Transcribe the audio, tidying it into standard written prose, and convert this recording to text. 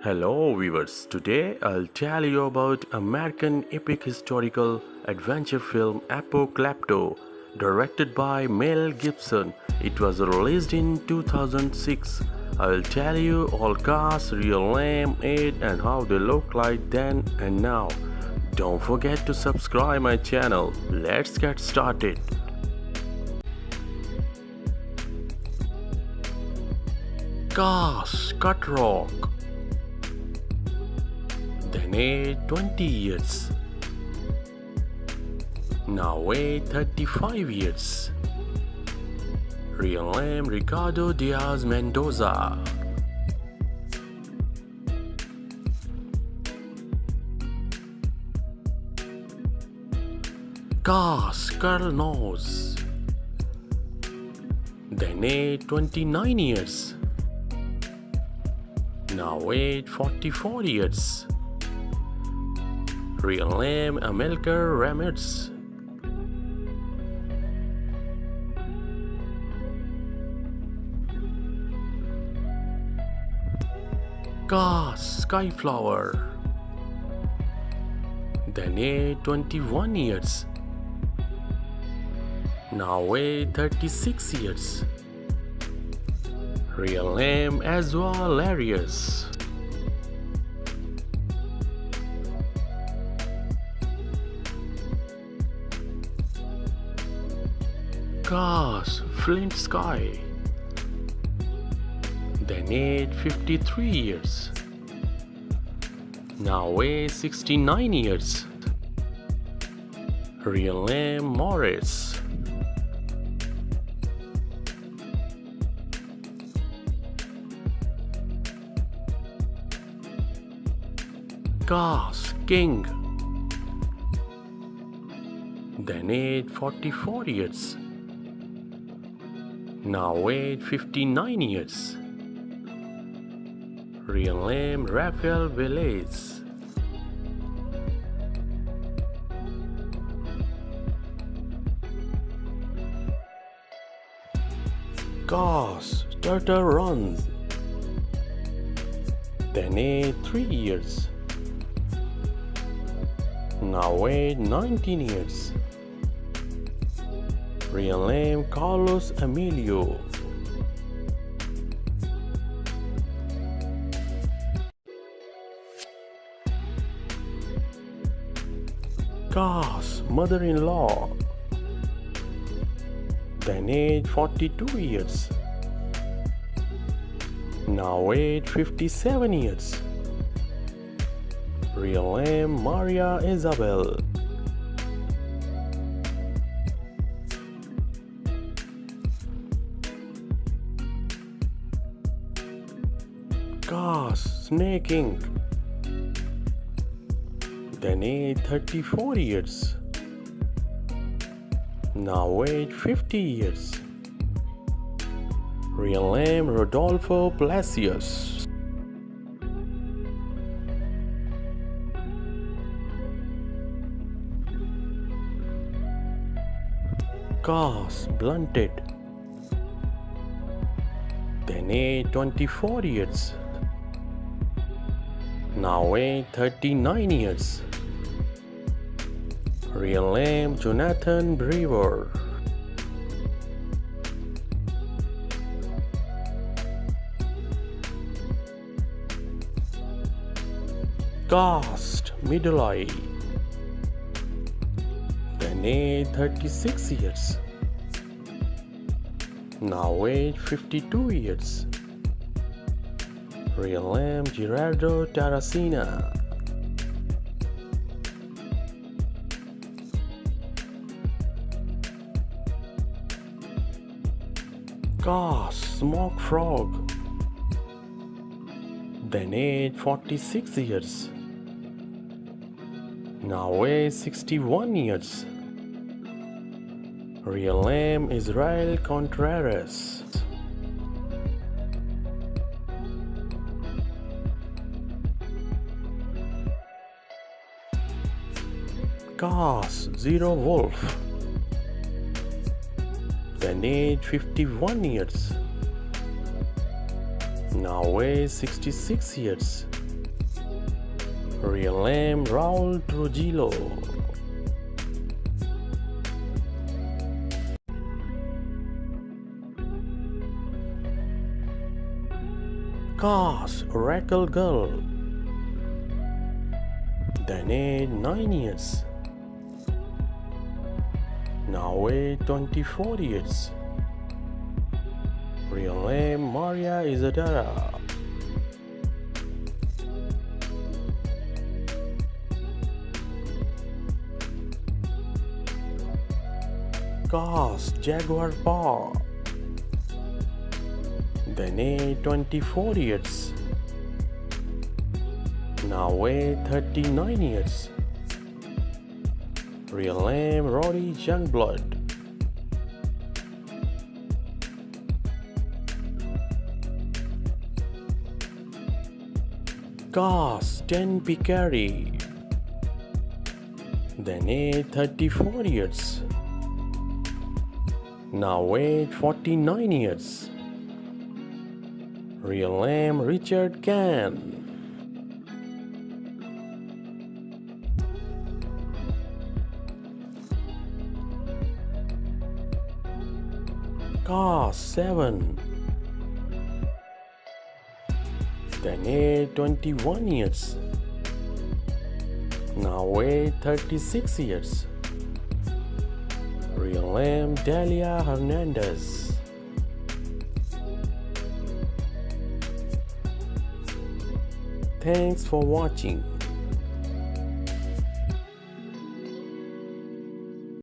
Hello viewers, today I'll tell you about American epic historical adventure film Apocalypto, directed by Mel Gibson. It was released in 2006. I'll tell you all cast, real name, age and how they look like then and now. Don't forget to subscribe my channel. Let's get started. Cast: Cut Rock. Then age 20 years. Now age 35 years. Real name Ricardo Diaz Mendoza. Cast: Carl Nose. Then age 29 years. Now age 44 years. Real name Amilcar Ramirez. Cast: Skyflower. Then age 21 years. Now age 36 years. Real name Azwal Arias. Cast: Flint Sky. Then age 53 years. Now age 69 years. Real name Morris. Cast: King. Then age 44 years. Now age 59 years. Real name Rafael Velez. Cast: Turtle Runs. Then age 3 years. Now age 19 years. Real name Carlos Emilio. Cast: Mother-in-law. Then age 42 years. Now age 57 years. Real name Maria Isabel. Cast: Snake Inc. Then age 34 years. Now age 50 years. Real name Rodolfo Palacios. Cast: Blunted. Then age 24 years. Now age 39 years. Real name Jonathan Brewer. Cast: Middle Eye. Then age 36 years. Now age 52 years. Real name Gerardo Tarracina. Cast: Smoke Frog. Then age 46 years. Now age 61 years. Real name Israel Contreras. Cast: Zero Wolf. Then age 51 years. Now age 66 years. Real name Raoul Trujillo. Cast Oracle Girl. Then age 9 years. Now age 24 years. Real name Mayra Sérbulo. Cast Jaguar Paw. Then age 24 years. Now age 39 years. Real name Rudy Youngblood. Cast 10 Picari. Then age 34 years. Now age 49 years. Real name Richard Can. Cast 7. Then age 21 years. Now age 36 years. Real name Dalia Hernández. Thanks for watching.